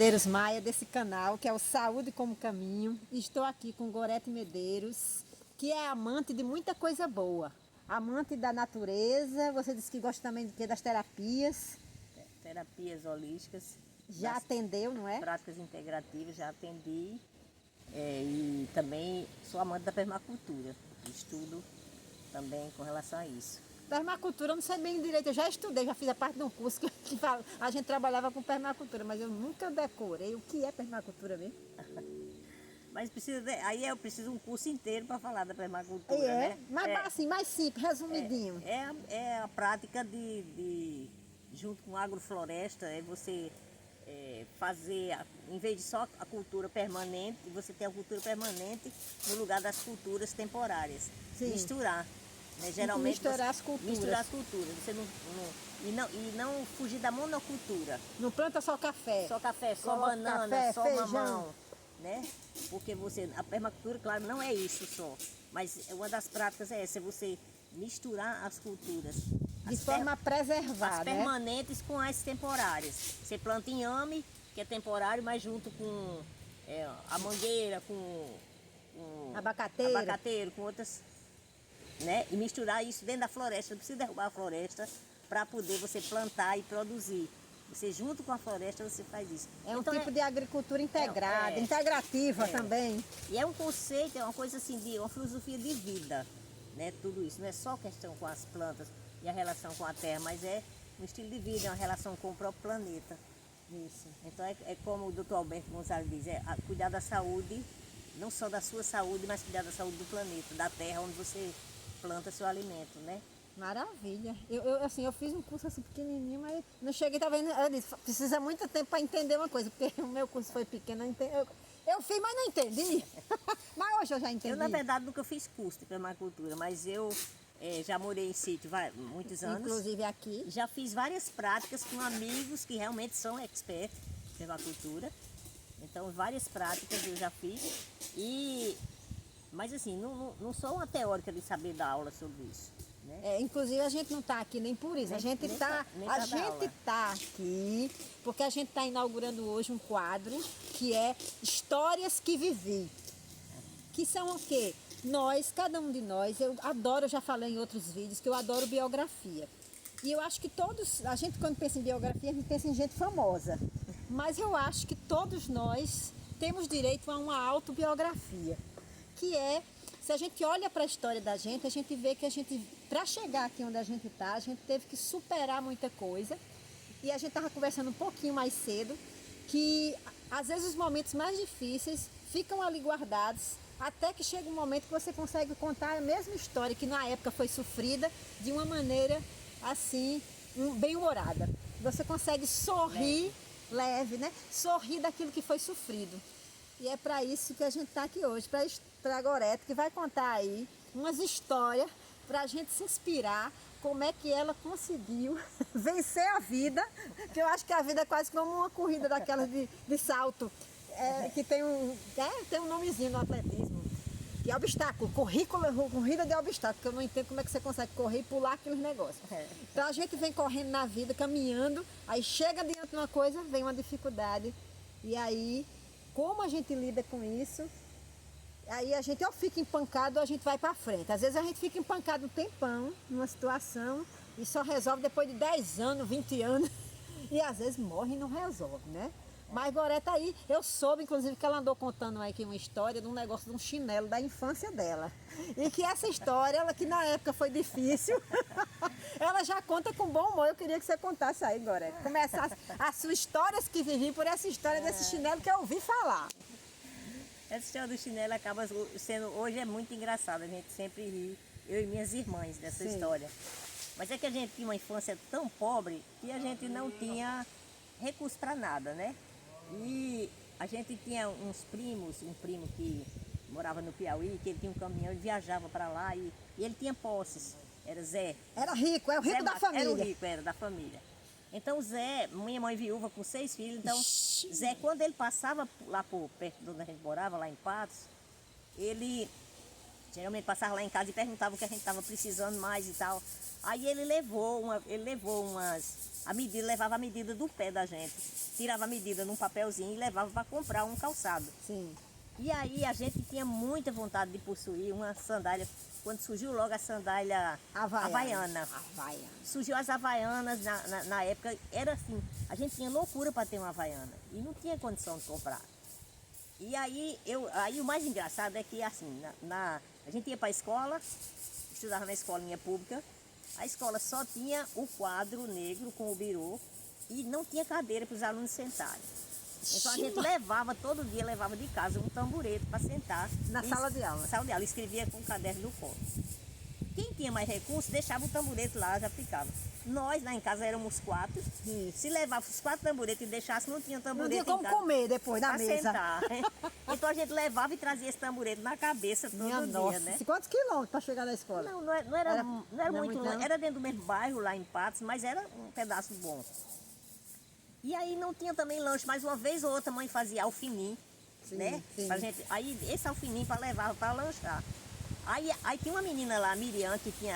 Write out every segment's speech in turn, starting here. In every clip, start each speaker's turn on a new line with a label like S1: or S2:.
S1: Medeiros Maia, desse canal, que é o Saúde como Caminho. Estou aqui com Gorete Medeiros, que é amante de muita coisa boa. Amante da natureza, você disse que gosta também das terapias.
S2: Terapias holísticas.
S1: Já atendeu, não é?
S2: Práticas integrativas, já atendi. E também sou amante da permacultura. Estudo também com relação a isso.
S1: Permacultura, eu não sei bem direito, eu já estudei, já fiz a parte de um curso que a gente trabalhava com permacultura, mas eu nunca decorei o que é permacultura mesmo.
S2: Mas aí eu preciso um curso inteiro para falar da permacultura, né?
S1: Mas assim, mais simples, resumidinho.
S2: É a prática junto com a agrofloresta, é você fazer, em vez de só a cultura permanente, você tem a cultura permanente no lugar das culturas temporárias.
S1: Sim.
S2: Misturar. Né? Geralmente
S1: misturar as culturas.
S2: Misturar as culturas. Você não fugir da monocultura.
S1: Não planta só café.
S2: Só café, só
S1: coloca
S2: banana,
S1: café,
S2: só
S1: feijão.
S2: mamão. Né? Porque a permacultura, claro, não é isso só. Mas uma das práticas é essa, é você misturar as culturas.
S1: De forma a preservar,
S2: as permanentes com as temporárias. Você planta inhame, que é temporário, mas junto com a mangueira, com abacateiro, com outras, né? E misturar isso dentro da floresta. Não precisa derrubar a floresta para poder você plantar e produzir. Você junto com a floresta você faz isso.
S1: É um tipo de agricultura integrada, integrativa também.
S2: E é um conceito, é uma coisa assim, uma filosofia de vida, né? Tudo isso. Não é só questão com as plantas e a relação com a terra, mas é um estilo de vida, é uma relação com o próprio planeta.
S1: Isso.
S2: Então é como o Dr. Alberto Gonzalez diz, cuidar da saúde, não só da sua saúde, mas cuidar da saúde do planeta, da terra onde você planta seu alimento, né?
S1: Maravilha. Eu fiz um curso assim pequenininho, mas não cheguei, tá vendo? Eu disse, precisa muito tempo para entender uma coisa, porque o meu curso foi pequeno, eu fiz, mas não entendi. Mas hoje eu já entendi.
S2: Eu, na verdade, nunca fiz curso de permacultura, mas eu já morei em sítio muitos anos.
S1: Inclusive aqui.
S2: Já fiz várias práticas com amigos que realmente são experts em permacultura. Então, várias práticas eu já fiz. Mas assim, não sou uma teórica de saber dar aula sobre isso. Né?
S1: Inclusive a gente não está aqui nem por isso, a gente está aqui porque a gente está inaugurando hoje um quadro que é Histórias que Vivi, que são o quê? Cada um de nós, eu já falei em outros vídeos que eu adoro biografia, e eu acho que a gente quando pensa em biografia, a gente pensa em gente famosa, mas eu acho que todos nós temos direito a uma autobiografia, que se a gente olha para a história da gente, a gente vê que para chegar aqui onde a gente está, a gente teve que superar muita coisa. E a gente estava conversando um pouquinho mais cedo, que às vezes os momentos mais difíceis ficam ali guardados, até que chega um momento que você consegue contar a mesma história que na época foi sofrida, de uma maneira assim, bem-humorada. Você consegue sorrir, leve, né? Sorrir daquilo que foi sofrido. E é para isso que a gente está aqui hoje, para a Gorete, que vai contar aí umas histórias para a gente se inspirar como é que ela conseguiu vencer a vida, que eu acho que a vida é quase como uma corrida daquelas de salto, que tem um nomezinho no atletismo, que é obstáculo, corrida de obstáculo, que eu não entendo como é que você consegue correr e pular aqueles negócios. Então a gente vem correndo na vida, caminhando, aí chega diante de uma coisa, vem uma dificuldade, e aí como a gente lida com isso, aí a gente ou fica empancado ou a gente vai para frente. Às vezes a gente fica empancado um tempão numa situação e só resolve depois de 10 anos, 20 anos, e às vezes morre e não resolve, né? Mas Gorete aí, eu soube inclusive que ela andou contando aí aqui uma história de um negócio de um chinelo da infância dela. E que essa história, ela que na época foi difícil, ela já conta com bom humor. Eu queria que você contasse aí, Gorete. Começasse as suas histórias que vivi por essa história desse chinelo que eu ouvi falar.
S2: Essa história do chinelo acaba sendo, hoje é muito engraçada, a gente sempre ri, eu e minhas irmãs, dessa história. Mas é que a gente tinha uma infância tão pobre que a gente não tinha recurso para nada, né? E a gente tinha uns primos, um primo que morava no Piauí, que ele tinha um caminhão e viajava para lá e ele tinha posses, era Zé.
S1: Era rico, é o rico da família.
S2: Era o rico, era da família. Então Zé, minha mãe viúva com 6 filhos, então Zé, quando ele passava lá por perto de onde a gente morava, lá em Patos, ele geralmente passava lá em casa e perguntava o que a gente estava precisando mais e tal. Aí ele levou a medida, levava a medida do pé da gente. Tirava a medida num papelzinho e levava para comprar um calçado.
S1: Sim.
S2: E aí a gente tinha muita vontade de possuir uma sandália. Quando surgiu logo a sandália havaiana. Surgiu as havaianas na época, era assim, a gente tinha loucura para ter uma havaiana e não tinha condição de comprar. E aí o mais engraçado é que assim, a gente ia para a escola, estudava na escolinha pública, a escola só tinha o quadro negro com o birô e não tinha cadeira para os alunos sentarem. Então a gente levava, todo dia levava de casa um tamborete para sentar.
S1: Na sala de aula.
S2: Na sala de aula, escrevia com o caderno do colo. Quem tinha mais recursos, deixava o tamborete lá, já ficava. Nós lá em casa éramos 4.
S1: Isso.
S2: Se levasse os 4 tamboretes e deixasse, não tinha tamborete.
S1: Não tinha como comer depois na mesa.
S2: Sentar. Então a gente levava e trazia esse tamborete na cabeça todo dia, né?
S1: Quantos quilômetros para chegar na escola?
S2: Não era muito longe. Era dentro do mesmo bairro, lá em Patos, mas era um pedaço bom. E aí não tinha também lanche, mas uma vez ou outra a mãe fazia alfinim, né?
S1: Sim.
S2: Pra gente, aí esse alfinim para levar para lanchar. Aí tinha uma menina lá, Miriam, que tinha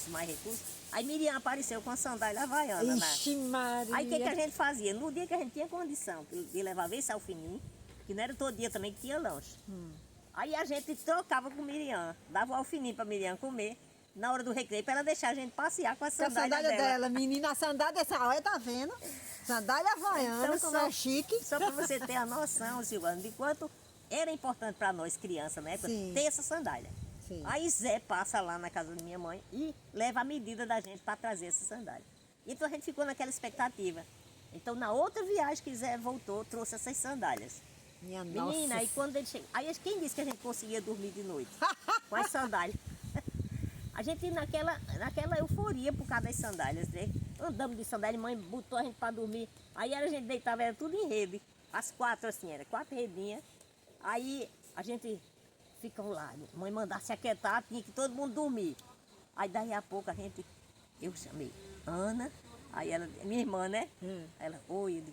S2: mais recursos. Aí Miriam apareceu com a sandália havaiana.
S1: Ixi, Maria.
S2: Aí o que a gente fazia? No dia que a gente tinha condição de levar esse alfinim, que não era todo dia também que tinha lanche. Aí a gente trocava com Miriam, dava o alfinim para Miriam comer. Na hora do recreio, para ela deixar a gente passear com a sandália dela.
S1: Menina, a sandália dessa hora, tá vendo? Sandália havaiana,
S2: então,
S1: como é chique.
S2: Só para você ter a noção, Silvana, de quanto era importante para nós, crianças, né? Ter essa sandália.
S1: Sim.
S2: Aí Zé passa lá na casa da minha mãe e leva a medida da gente para trazer essa sandália. Então a gente ficou naquela expectativa. Então na outra viagem que Zé voltou, trouxe essas sandálias. Menina, aí quando ele chegou... Aí quem disse que a gente conseguia dormir de noite? Com as sandálias. A gente naquela euforia por causa das sandálias, né? Andamos de sandália, mãe botou a gente para dormir. Aí a gente deitava, era tudo em rede. As 4 assim, era 4 redinhas. Aí a gente ficou lá, mãe mandasse aquietar, tinha que todo mundo dormir. Aí daí a pouco eu chamei Ana, aí ela, minha irmã, né? Ela, oi,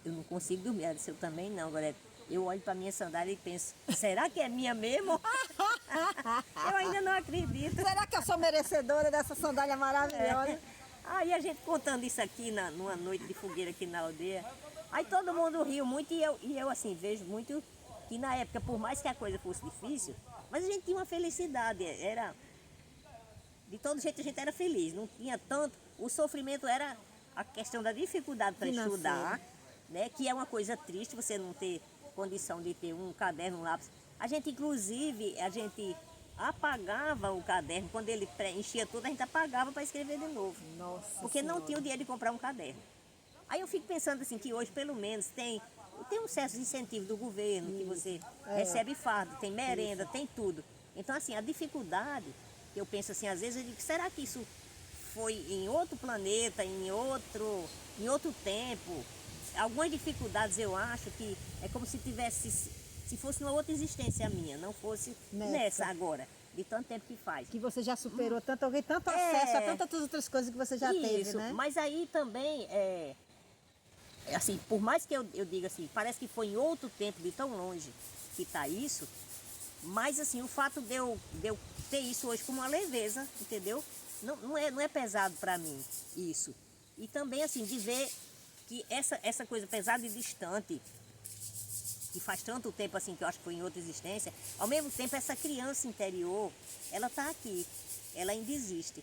S2: eu não consigo dormir. Ela disse, eu também não, agora eu olho para minha sandália e penso, será que é minha mesmo? Eu ainda não acredito.
S1: Será que eu sou merecedora dessa sandália maravilhosa?
S2: Aí a gente contando isso aqui numa noite de fogueira aqui na aldeia, aí todo mundo riu muito e eu assim, vejo muito que na época, por mais que a coisa fosse difícil, mas a gente tinha uma felicidade, de todo jeito a gente era feliz, não tinha tanto, o sofrimento era a questão da dificuldade para estudar, né, que é uma coisa triste você não ter condição de ter um caderno, um lápis. A gente apagava o caderno, quando ele preenchia tudo, a gente apagava para escrever de novo.
S1: Nossa
S2: porque
S1: Senhora.
S2: não tinha o dinheiro de comprar um caderno. Aí eu fico pensando assim, que hoje pelo menos tem um certo incentivo do governo, que você recebe fardo, tem merenda, tem tudo. Então assim, a dificuldade, eu penso assim, às vezes eu digo, será que isso foi em outro planeta, em outro tempo? Algumas dificuldades eu acho que é como se fosse uma outra existência minha, não fosse nessa agora, de tanto tempo que faz.
S1: Que você já superou tanto acesso a tantas outras coisas que você já teve, né?
S2: Mas aí também, assim, por mais que eu diga assim, parece que foi em outro tempo, de tão longe que está isso, mas assim, o fato de eu ter isso hoje com uma leveza, entendeu? Não é pesado para mim isso. E também assim, de ver que essa coisa pesada e distante, que faz tanto tempo assim, que eu acho que foi em outra existência, ao mesmo tempo essa criança interior, ela está aqui, ela ainda existe.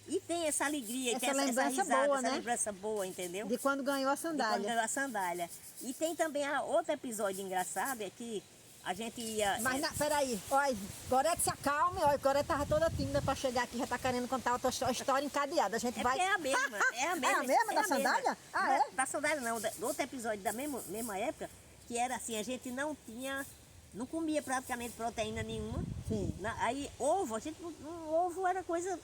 S2: E tem essa alegria, essa risada,
S1: boa,
S2: essa lembrança boa, entendeu?
S1: De quando ganhou a sandália.
S2: De quando ganhou a sandália. E tem também outro episódio engraçado, é que a gente ia...
S1: Mas peraí, olha, Gorete se acalme, olha, Gorete estava toda tímida para chegar aqui, já está querendo contar outra história encadeada. A gente vai...
S2: É a mesma, é a mesma.
S1: É a mesma da sandália?
S2: Da sandália não, do outro episódio da mesma época, que era assim, a gente não comia praticamente proteína nenhuma.
S1: Sim.
S2: Aí ovo, ovo era coisa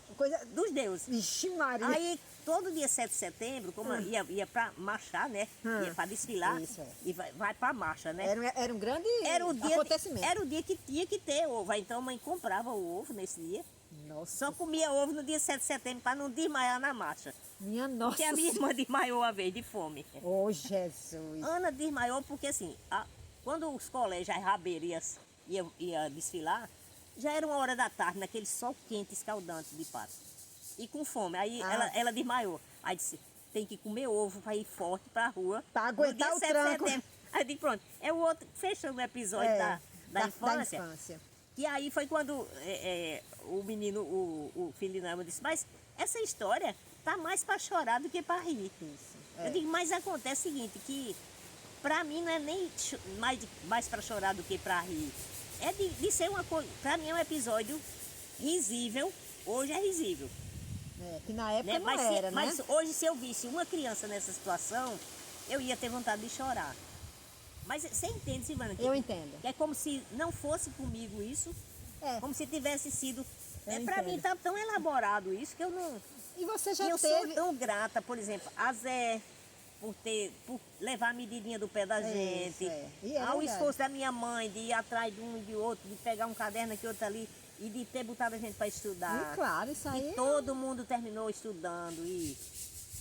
S2: dos deuses.
S1: Vixe Maria.
S2: Aí todo dia 7 de setembro, como ia para marchar, né? Ia para desfilar.
S1: Isso,
S2: e vai para marcha, né?
S1: Era um grande
S2: acontecimento. Era o dia que tinha que ter ovo. Aí, então a mãe comprava o ovo nesse dia.
S1: Nossa.
S2: Só comia ovo no dia 7 de setembro para não desmaiar na marcha.
S1: Minha nossa.
S2: Porque a minha irmã desmaiou uma vez de fome.
S1: Oh, Jesus.
S2: Ana desmaiou porque assim, quando os colégios, as rabeiras ia desfilar, já era 1 hora da tarde, naquele sol quente, escaldante de Patos. E com fome. Aí ela desmaiou. Aí disse, tem que comer ovo para ir forte para a rua.
S1: Para aguentar
S2: no dia
S1: o
S2: 7 de
S1: tranco.
S2: setembro. Aí eu digo, pronto, é o outro, fechando o episódio da infância. E aí foi quando o menino, o filho de Nama disse, mas essa história tá mais para chorar do que para rir. Eu digo, mas acontece o seguinte, que para mim não é nem mais para chorar do que para rir. É de ser uma coisa, para mim é um episódio risível, hoje é risível.
S1: Que na época não
S2: mas,
S1: era, né?
S2: Mas hoje se eu visse uma criança nessa situação, eu ia ter vontade de chorar. Mas você entende, Silvana?
S1: Eu entendo.
S2: Que é como se não fosse comigo isso, como se tivesse sido... Para mim tá tão elaborado isso que eu não...
S1: E você já
S2: eu
S1: teve...
S2: sou tão grata, por exemplo, a Zé, por levar a medidinha do pé da gente, ao esforço da minha mãe de ir atrás de um e de outro, de pegar um caderno aqui, outro ali, e de ter botado a gente para estudar.
S1: E claro, isso aí...
S2: E todo mundo terminou estudando, e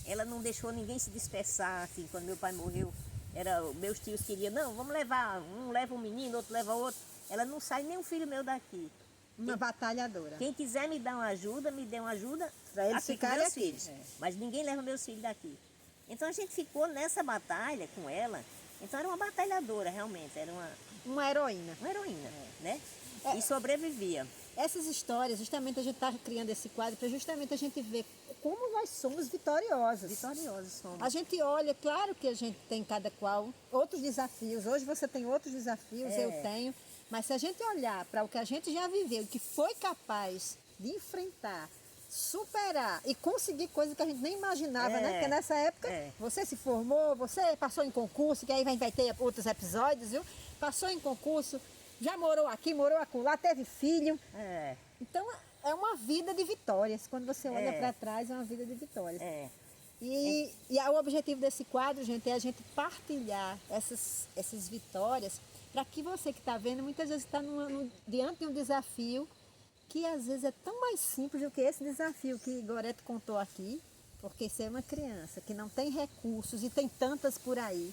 S2: ela não deixou ninguém se dispersar, assim, quando meu pai morreu. Meus tios queriam, não, vamos levar, um leva um menino, outro leva outro. Ela não sai nem um filho meu daqui.
S1: Uma batalhadora.
S2: Quem quiser me dar uma ajuda, me dê uma ajuda
S1: para eles ficarem
S2: meus
S1: aqui.
S2: Filhos. Mas ninguém leva meus filhos daqui. Então a gente ficou nessa batalha com ela. Então era uma batalhadora, realmente. Era
S1: uma heroína.
S2: Uma heroína, né? E sobrevivia.
S1: Essas histórias, justamente a gente está criando esse quadro para justamente a gente ver como nós somos vitoriosas.
S2: Vitoriosas somos.
S1: A gente olha, claro que a gente tem cada qual outros desafios. Hoje você tem outros desafios, eu tenho. Mas se a gente olhar para o que a gente já viveu, que foi capaz de enfrentar, superar e conseguir coisas que a gente nem imaginava, né? Porque nessa época você se formou, você passou em concurso, que aí vai ter outros episódios, viu? Passou em concurso, já morou aqui, morou acolá, teve filho. Então é uma vida de vitórias. Quando você olha para trás, é uma vida de vitórias. E o objetivo desse quadro, gente, é a gente partilhar essas vitórias para que você que está vendo, muitas vezes está diante de um desafio que às vezes é tão mais simples do que esse desafio que Gorete contou aqui, porque você é uma criança que não tem recursos e tem tantas por aí,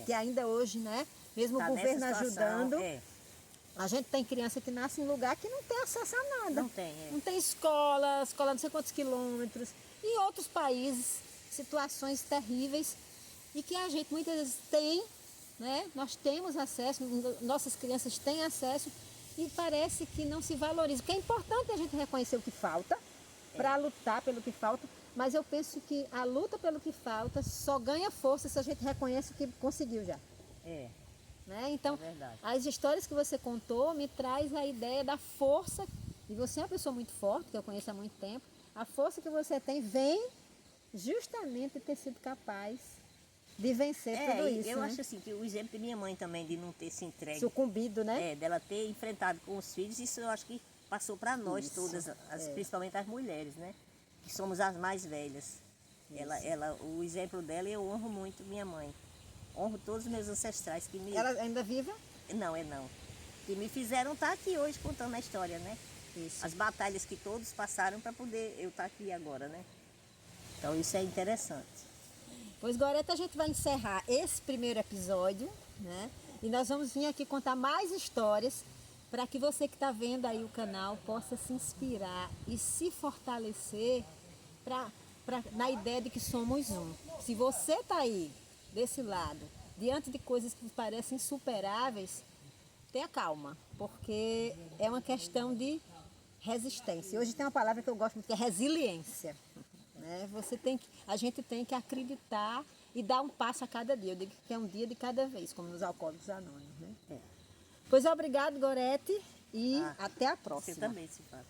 S1: que ainda hoje, né, mesmo o governo ajudando, a gente tem criança que nasce em lugar que não tem acesso a nada.
S2: Não tem,
S1: Não tem escola não sei quantos quilômetros. Em outros países, situações terríveis e que a gente muitas vezes tem, né? Nós temos acesso, nossas crianças têm acesso e parece que não se valoriza. Porque é importante a gente reconhecer o que falta para lutar pelo que falta, mas eu penso que a luta pelo que falta só ganha força se a gente reconhece o que conseguiu já. Né? Então, as histórias que você contou me traz a ideia da força, e você é uma pessoa muito forte, que eu conheço há muito tempo, a força que você tem vem justamente de ter sido capaz de vencer tudo isso.
S2: Eu acho assim que o exemplo de minha mãe também, de não ter se entregue.
S1: Sucumbido, né?
S2: Dela ter enfrentado com os filhos, isso eu acho que passou para nós todas, principalmente as mulheres, né? Que somos as mais velhas. O exemplo dela, eu honro muito minha mãe. Honro todos os meus ancestrais que me...
S1: Ela ainda viva?
S2: Não, não. Que me fizeram estar aqui hoje contando a história, né?
S1: Isso.
S2: As batalhas que todos passaram para poder eu estar aqui agora, né? Então isso é interessante.
S1: Pois, Gorete, a gente vai encerrar esse primeiro episódio, né? E nós vamos vir aqui contar mais histórias para que você que está vendo aí o canal possa se inspirar e se fortalecer na ideia de que somos um. Se você está aí, desse lado, diante de coisas que parecem insuperáveis, tenha calma, porque é uma questão de resistência. Hoje tem uma palavra que eu gosto muito, que é resiliência. Né? A gente tem que acreditar e dar um passo a cada dia. Eu digo que é um dia de cada vez, como nos Alcoólicos Anônimos. Né? Pois obrigado, Gorete, e até a próxima.
S2: Você também, Silvana.